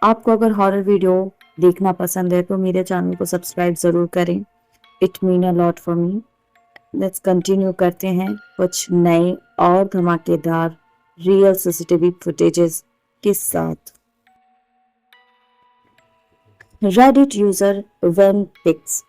आपको अगर horror video देखना पसंद है तो मेरे चैनल को सब्सक्राइब ज़रूर करें। It mean a lot for me. Let's continue करते हैं कुछ नए और धमाकेदार रियल सीसीटीवी फुटेजेस के साथ। रेडिट यूजर वेन पिक्स,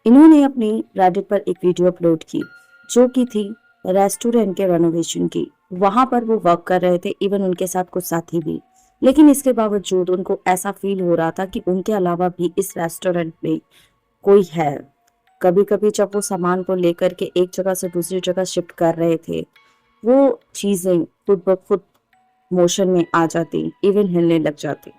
इन्होंने अपनी रेडिट पर एक वीडियो अपलोड की जो कि थी रेस्टोरेंट के रेनोवेशन की। वहां पर वो वर्क कर रहे थे, इवन उनके साथ कुछ साथी भी। लेकिन इसके बावजूद उनको ऐसा फील हो रहा था कि उनके अलावा भी इस रेस्टोरेंट में कोई है। कभी कभी जब वो सामान को लेकर के एक जगह से दूसरी जगह शिफ्ट कर रहे थे, वो चीजें खुद ब खुद मोशन में आ जाती, इवन हिलने लग जाती।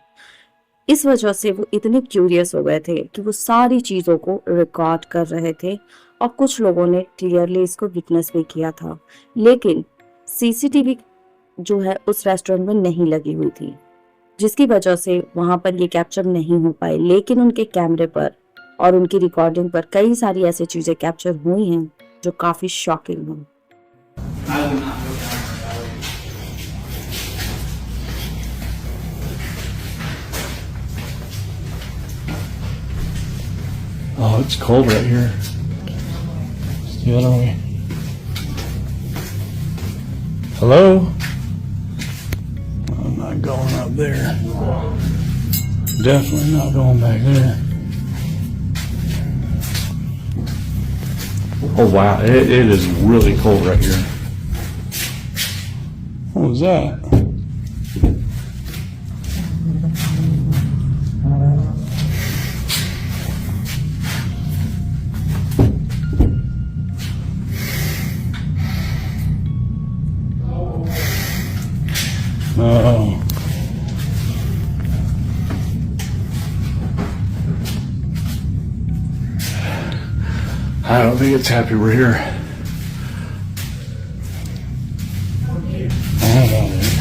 इस वजह से वो इतने क्यूरियस हो गए थे कि वो सारी चीजों को रिकॉर्ड कर रहे थे और कुछ लोगों ने क्लियरली इसको विटनेस भी किया था। लेकिन सीसीटीवी जो है उस रेस्टोरेंट में नहीं लगी हुई थी, जिसकी वजह से वहां पर ये कैप्चर नहीं हो पाए। लेकिन उनके कैमरे पर और उनकी रिकॉर्डिंग पर कई सारी ऐसी चीजें कैप्चर हुई हैं जो काफी शॉकिंग हैं। Oh, it's cold right here. It's the other way. Hello? I'm not going up there. Definitely not going back there. Oh wow, it is really cold right here. What was that? Oh. I don't think it's happy we're here. I don't know.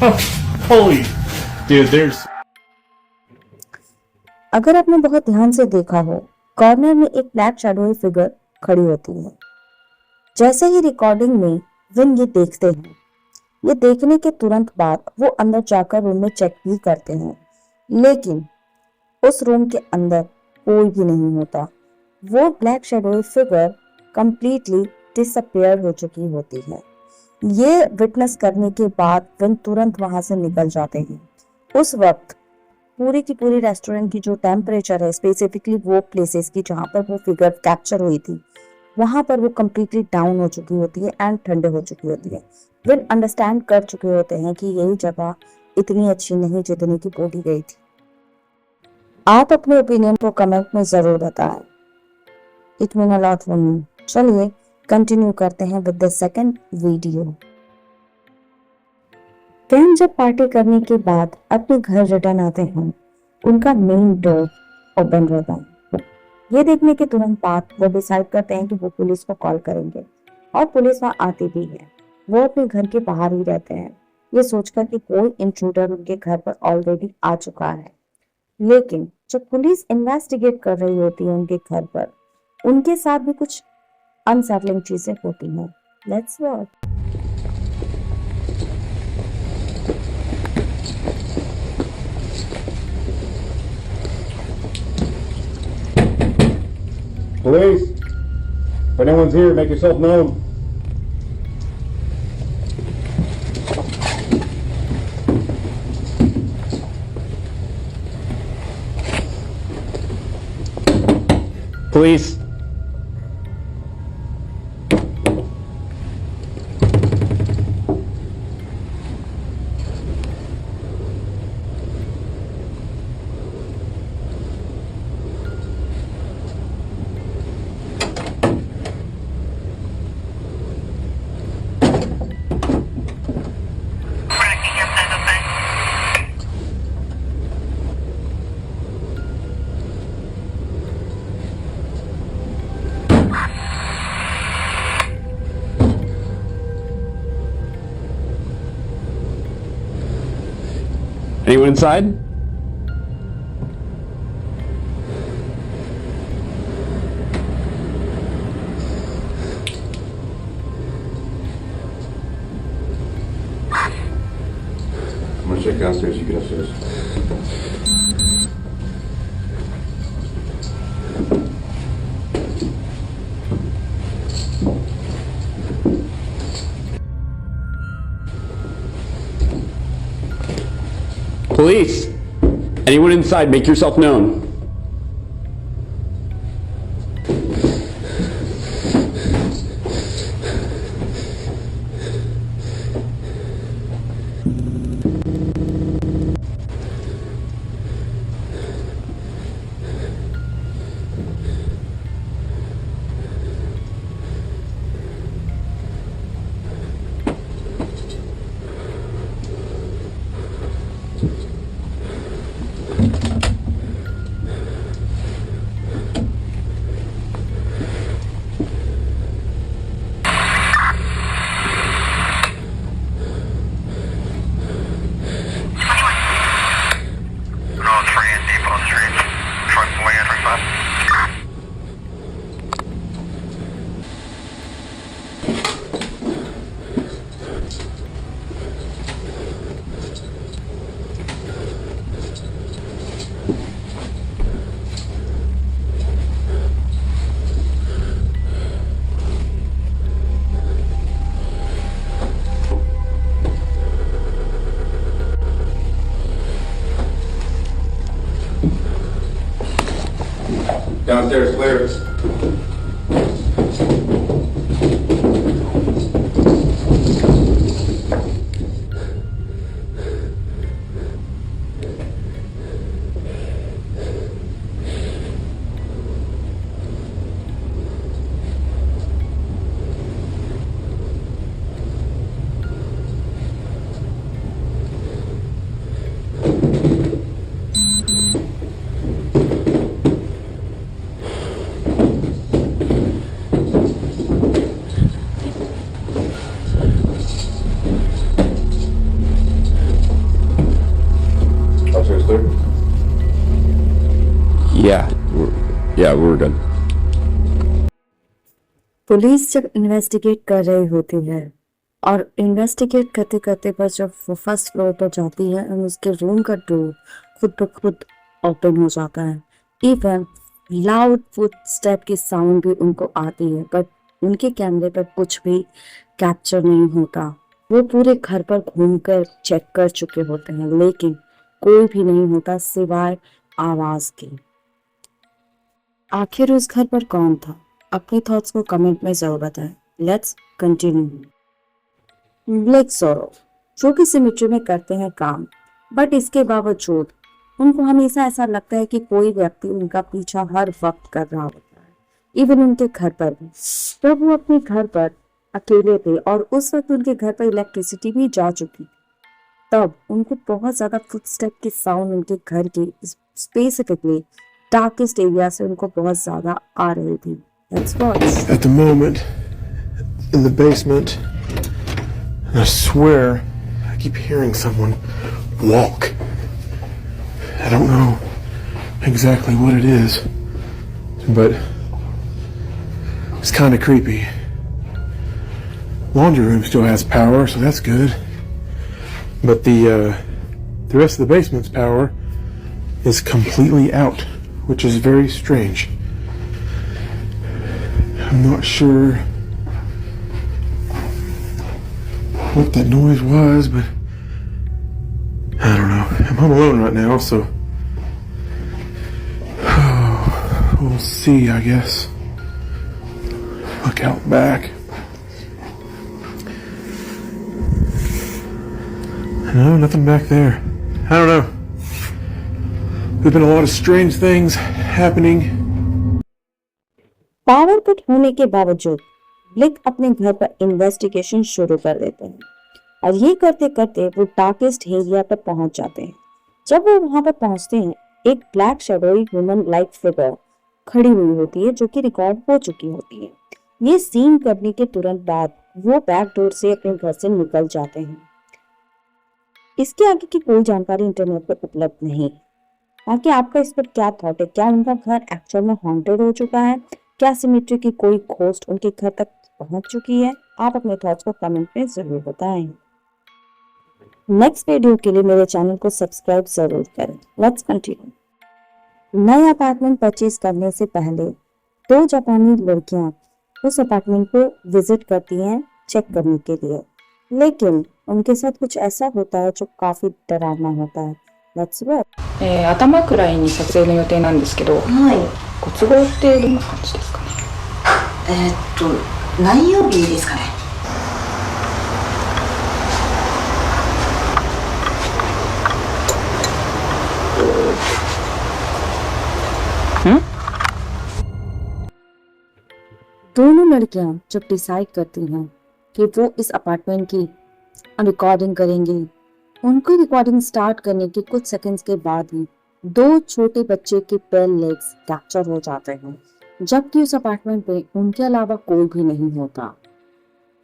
Oh, holy dude, there's अगर आपने बहुत ध्यान से देखा हो, corner में एक black shadowy figure खड़ी होती है। जैसे ही रिकॉर्डिंग में विन ये देखते हैं, ये देखने के तुरंत बाद वो अंदर जाकर रूम में चेक भी करते हैं, लेकिन उस रूम के अंदर कोई भी नहीं होता। वो black shadowy figure completely disappear हो चुकी होती है। ये विटनेस करने के बाद विन तुरंत वहां से निकल जाते हैं। उस वक्त पूरी की पूरी रेस्टोरेंट की जो टेम्परेचर है, स्पेसिफिकली वो प्लेसेस की जहाँ पर वो फिगर कैप्चर हुई थी, वहां पर वो कंप्लीटली डाउन हो चुकी होती है एंड ठंडे हो चुकी होती है। वे अंडरस्टैंड कर चुके होते हैं कि यही जगह इतनी अच्छी नहीं जितनी की बोली गई थी। आप अपने ओपिनियन को कमेंट में जरूर बताएं। It mean a lot for me. चलिए कंटिन्यू करते हैं विद द सेकंड वीडियो। कैम जब पार्टी करने के बाद अपने घर रिटर्न आते हैं, उनका मेन डोर ओपन रहता है। ये देखने के तुरंत बाद वो डिसाइड करते हैं कि वो पुलिस को कॉल करेंगे, और पुलिस वहां आती भी है। वो अपने घर के बाहर ही रहते हैं, ये सोचकर कि कोई इंट्रूडर उनके घर पर ऑलरेडी आ चुका है। लेकिन जब पुलिस इन्वेस्टिगेट कर रही होती है उनके घर पर, उनके साथ भी कुछ अनसेटलिंग चीजें होती हैं। Let's watch. Police, if anyone's here, make yourself known. Police. Anyone inside? I'm gonna check downstairs. You get upstairs. Police! Anyone inside, make yourself known. Downstairs, clear. Upstairs, clear. Yeah, we're good. Police जब investigate कर रही होती है और investigate करते करते बस जब वो फर्स्ट फ्लोर पर जाती है और उसके रूम का डोर खुद ब खुद ओपन हो जाता है। इवन लाउड फुट स्टेप की साउंड भी उनको आती है, बट उनके कैमरे पर कुछ भी कैप्चर नहीं होता। वो पूरे घर पर घूमकर चेक कर चुके होते हैं, लेकिन कोई भी नहीं होता सिवाय आवाज के। आखिर उस घर पर कौन था? अपने थॉट्स को कमेंट में जरूर बताएं। Let's continue. ब्लेक सोरो जो कि सिमेट्री में करते हैं काम, बट इसके बावजूद उनको हमेशा ऐसा लगता है कि कोई व्यक्ति उनका पीछा हर वक्त कर रहा होता है। इवन उनके घर पर भी जब वो अपने घर पर अकेले थे और उस वक्त उनके घर पर इलेक्ट्रिसिटी भी जा चुकी, तब उनको बहुत ज्यादा फुटस्टेप की साउंड उनके घर के स्पेसिफिकली डार्केस्ट एरिया से उनको बहुत ज्यादा आ रही थी। Let's watch. At the moment, in the basement, and I swear I keep hearing someone walk. I don't know exactly what it is, but it's kind of creepy. Laundry room still has power, so that's good. But the rest of the basement's power is completely out, which is very strange. I'm not sure what that noise was, but I don't know. I'm home alone right now, so we'll see, I guess. Look out back. No, nothing back there. I don't know. There's been a lot of strange things happening. Power cut होने के बावजूद bleak अपने घर पर investigation शुरू कर देते हैं और ये करते करते वो डार्केस्ट एरिया पर पहुंच जाते हैं। जब वो वहां पर पहुंचते हैं, एक black shadowy human like figure खड़ी हुई होती है जो कि रिकॉर्ड हो चुकी होती है। ये सीन करने के तुरंत बाद वो बैक डोर से अपने घर से निकल जाते हैं। इसके आगे की कोई जानकारी इंटरनेट पर उपलब्ध नहीं। बाकी आपका इस पर क्या थॉट है? क्या उनका घर एक्चुअल में हॉन्टेड हो चुका है? क्या सिमेट्री की कोई घोस्ट उनके घर तक पहुंच चुकी है? आप अपने थॉट्स को कमेंट में जरूर बताएं। नेक्स्ट वीडियो के लिए मेरे चैनल को सब्सक्राइब जरूर करें। Let's continue. नए अपार्टमेंट परचेज करने से पहले 2 जापानी लड़कियां उस अपार्टमेंट को विजिट करती हैं चेक करने के लिए, लेकिन उनके साथ कुछ ऐसा होता है जो काफी डरावना होता है। Let's watch. 頭くらいに撮影の予定なんですけど、はい。ご都合ってどんな感じですかね。何曜日ですかね。दोनों लड़कियां जब डिसाइड करती हैं कि वो इस अपार्टमेंट की रिकॉर्डिंग करेंगी, उनको रिकॉर्डिंग स्टार्ट करने के कुछ सेकंड्स के बाद ही 2 छोटे बच्चे के पैर लेग्स कैप्चर हो जाते हैं, जबकि उस अपार्टमेंट में उनके अलावा कोई भी नहीं होता।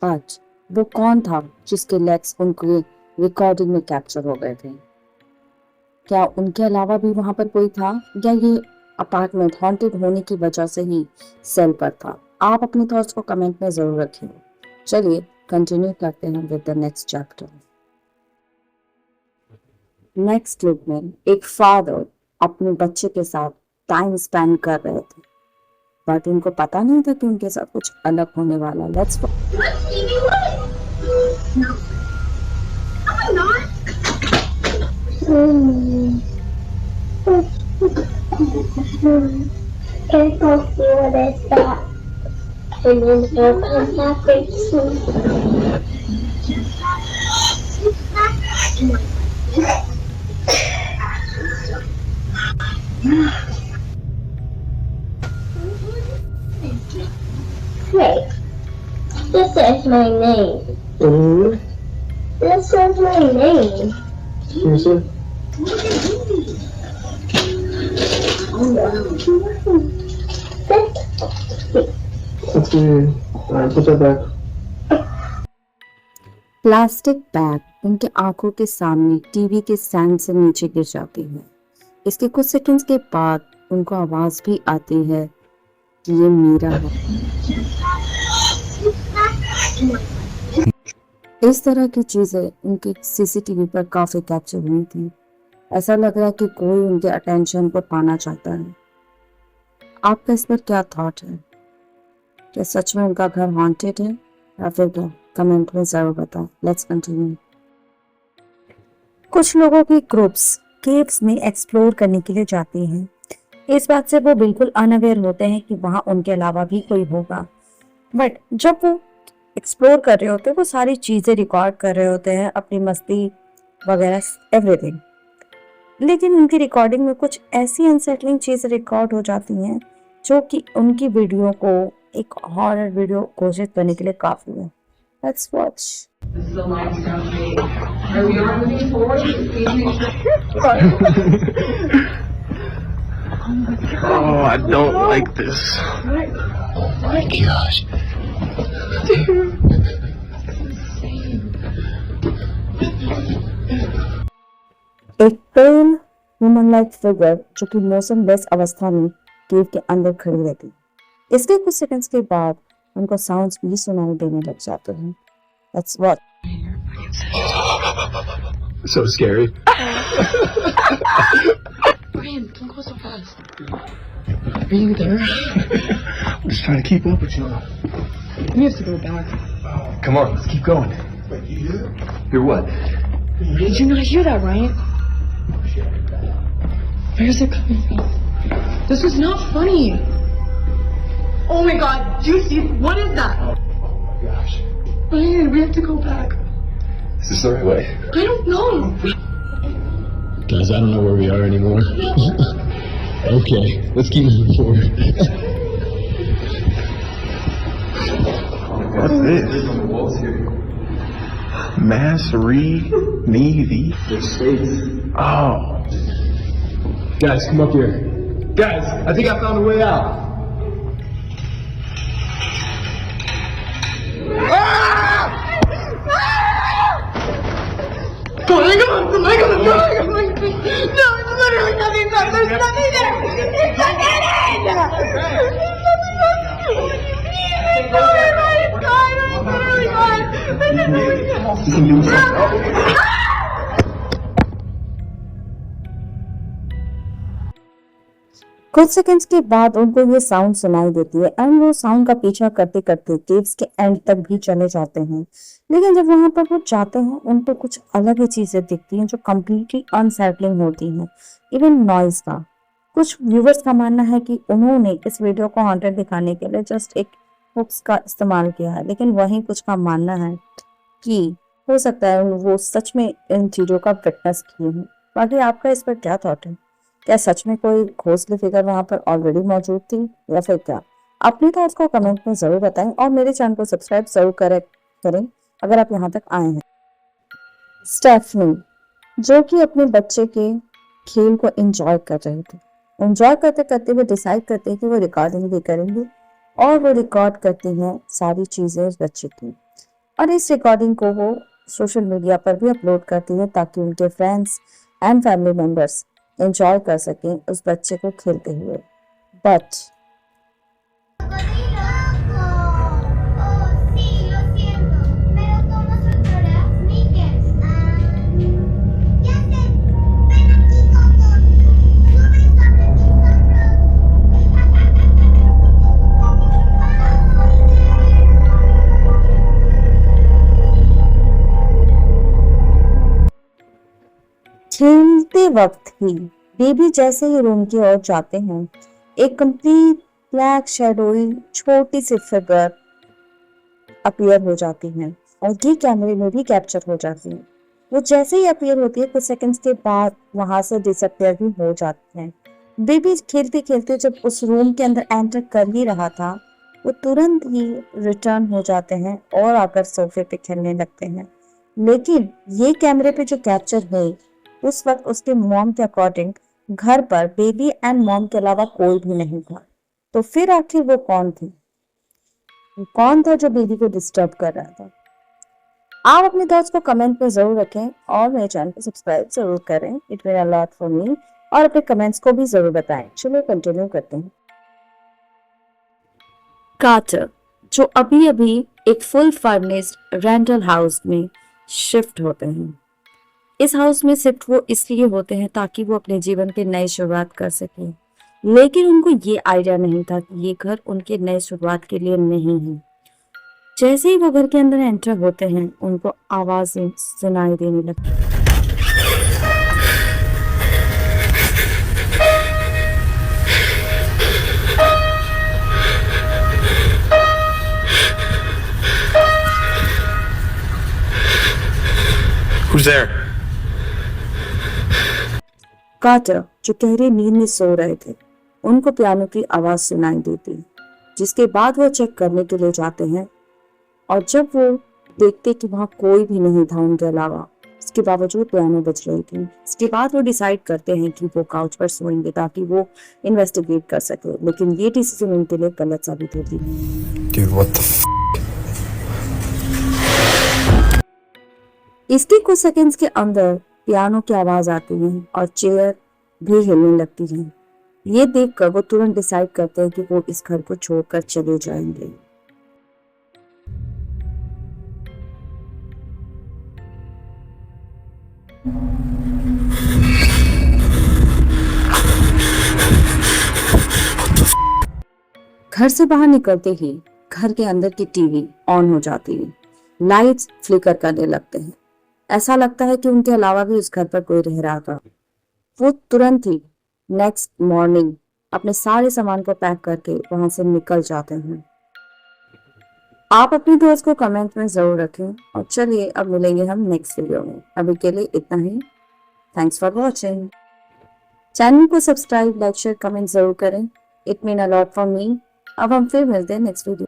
आज वो कौन था जिसके लेग्स उनके रिकॉर्डिंग में कैप्चर हो गए थे? क्या उनके अलावा भी वहां पर कोई था, या ये अपार्टमेंट हॉन्टेड होने की वजह से ही सेल पर था? आप अपने थॉट्स को कमेंट में जरूर रखें। चलिए कंटिन्यू करते हैं with the next chapter. Next clip में एक फादर अपने बच्चे के साथ टाइम स्पेंड कर रहे थे, बट उनको पता नहीं था कि उनके साथ कुछ अलग होने वाला। Let's Can't go see what is that? And then open my face. Wait, this is my name. This is my name. That's weird. Alright, put that back. Plastic bag उनके आंखों के सामने टीवी के स्टैंड से नीचे गिर जाती है। इसके कुछ सेकंड्स के बाद उनको आवाज भी आती है कि ये मीरा है। इस तरह की चीजें उनके सीसीटीवी पर काफी कैप्चर हुई थी। ऐसा लग रहा है कि कोई उनके अटेंशन को पाना चाहता है। आपका इस पर क्या थॉट है? क्या सच में उनका घर हॉन्टेड है या फिर क्या? कमेंट में जरूर बताओ। Let's continue. कुछ लोगों की ग्रुप्स केव्स में एक्सप्लोर करने के लिए जाती हैं। इस बात से वो बिल्कुल अनअवेयर होते हैं कि वहां उनके अलावा भी कोई होगा, बट जब वो एक्सप्लोर कर रहे होते हैं वो सारी चीजें रिकॉर्ड कर रहे होते हैं, अपनी मस्ती वगैरह एवरीथिंग, लेकिन उनकी रिकॉर्डिंग में कुछ ऐसी अनसेटलिंग चीजें रिकॉर्ड हो जाती हैं जो कि उनकी वीडियो को एक हॉरर वीडियो घोषित करने के लिए काफी है। Let's watch. Oh, I don't like this. Oh my gosh. एक पेल ह्यूमन लाइक फिगर जो कि मौसम लेस अवस्था में केव के अंदर खड़ी रहती। इसके कुछ सेकंड्स के बाद उनको साउंड्स भी सुनाई देने लग जाते हैं। Let's watch. So scary. Brian, don't go so fast. Are you there? I'm just trying to keep up with you. We have to go back. Come on, let's keep going. Wait, you hear that? Hear what? Did you not hear that, Ryan? Where's it coming from? This is not funny. Oh my god, do you see? What is that? Oh my gosh. Ryan, we have to go back. Is this the right way? I don't know. Guys, I don't know where we are anymore. Okay, let's keep moving forward. What's this? Mass Navy. Oh. Guys, come up here. Guys, I think I found a way out. Go, hang on! There's nothing there. It's an end. Please, oh my God, I'm literally gone. I'm literally gone. You can do something. कुछ seconds के बाद उनको ये sound सुनाई देती है and वो sound का पीछा करते करते केव्स के एंड तक भी चले जाते हैं। लेकिन जब वहां पर वो जाते हैं उनको कुछ अलग ही चीजें दिखती हैं जो कम्प्लीटली अनसेटलिंग होती हैं, इवन नॉइज का। कुछ व्यूवर्स का मानना है कि उन्होंने इस वीडियो को हॉन्टेड दिखाने के लिए जस्ट एक हुक्स का इस्तेमाल किया है, लेकिन वहीं कुछ का मानना है कि हो सकता है वो सच में इन चीजों का विटनेस किए हैं। बाकी आपका इस पर क्या थॉट है? क्या सच में कोई घोस्टली फिगर वहां पर ऑलरेडी मौजूद थी या फिर क्या? अपने थॉट्स को कमेंट में जरूर बताएं और मेरे चैनल को सब्सक्राइब जरूर करें अगर आप यहाँ तक आए हैं। स्टेफनी, जो कि अपने बच्चे के खेल को एंजॉय कर रहे थे, एंजॉय करते करते वो डिसाइड करते हैं कि वो रिकॉर्डिंग भी करेंगे और वो रिकॉर्ड करती हैं सारी चीजें उस बच्चे की, और इस रिकॉर्डिंग को वो सोशल मीडिया पर भी अपलोड करती है ताकि उनके friends and family members enjoy कर सकें उस बच्चे को खेलते हुए। बट खेलते वक्त ही बेबी जैसे ही रूम की ओर जाते हैं, एक कंप्लीट ब्लैक शैडोई छोटी सी फिगर अपीयर हो जाती है और ये कैमरे में भी कैप्चर हो जाती है। वो जैसे ही अपीयर होती है कुछ सेकंड्स के बाद वहां से डिसअपीयर भी हो जाती है। बेबी खेलते खेलते जब उस रूम के अंदर एंटर कर ही रहा था, वो तुरंत ही रिटर्न हो जाते हैं और आकर सोफे पे खेलने लगते हैं। लेकिन ये कैमरे पे जो कैप्चर है उस वक्त उसके मॉम के अकॉर्डिंग घर पर बेबी एंड मॉम के अलावा कोई भी नहीं था। तो फिर आखिर वो कौन थी? वो कौन था जो बेबी को डिस्टर्ब कर रहा था? आप अपने थॉट्स को कमेंट में जरूर रखें और मेरे चैनल को सब्सक्राइब जरूर करें। It mean a lot for मी। और अपने कमेंट्स को भी जरूर बताएं। चलिए कंटिन्यू करते हैं। कार्टर, जो अभी अभी एक फुल फर्निश्ड रेंटल हाउस में शिफ्ट होते हैं। इस हाउस में शिफ्ट वो इसलिए होते हैं ताकि वो अपने जीवन की नई शुरुआत कर सके, लेकिन उनको ये आइडिया नहीं था कि ये घर उनके नई शुरुआत के लिए नहीं है। जैसे ही वो घर के अंदर एंटर होते हैं उनको आवाजें सुनाई देने लगती। Who's there? कार्टर, जो गहरी नींद में सो रहे थे, उनको पियानो की आवाज सुनाई देती, जिसके बाद वो चेक करने के लिए जाते हैं और जब वो देखते कि वहां कोई भी नहीं था उनके अलावा, इसके बावजूद पियानो बज रही थी। इसके बाद वो डिसाइड करते हैं कि वो काउच पर सोएंगे ताकि वो इन्वेस्टिगेट कर सके, लेकिन ये डिसीजन उनके लिए गलत साबित होती है। Dude, what the f? इसके कुछ सेकंड्स के अंदर पियानो की आवाज आती है और चेयर भी हिलने लगती है। ये देखकर वो तुरंत डिसाइड करते हैं कि वो इस घर को छोड़कर चले जाएंगे। घर से बाहर निकलते ही घर के अंदर की टीवी ऑन हो जाती है। लाइट्स फ्लिकर करने लगते हैं। ऐसा लगता है कि उनके अलावा भी उस घर पर कोई रह रहा था। वो तुरंत ही नेक्स्ट मॉर्निंग अपने सारे सामान को पैक करके वहां से निकल जाते हैं। आप अपनी दोस्त को कमेंट में जरूर रखें और चलिए अब मिलेंगे हम नेक्स्ट वीडियो में। अभी के लिए इतना ही। Thanks for watching. चैनल को सब्सक्राइब, लाइक, शेयर, कमेंट जरूर करें। It mean a lot for me. अब हम फिर मिलते हैं नेक्स्ट वीडियो।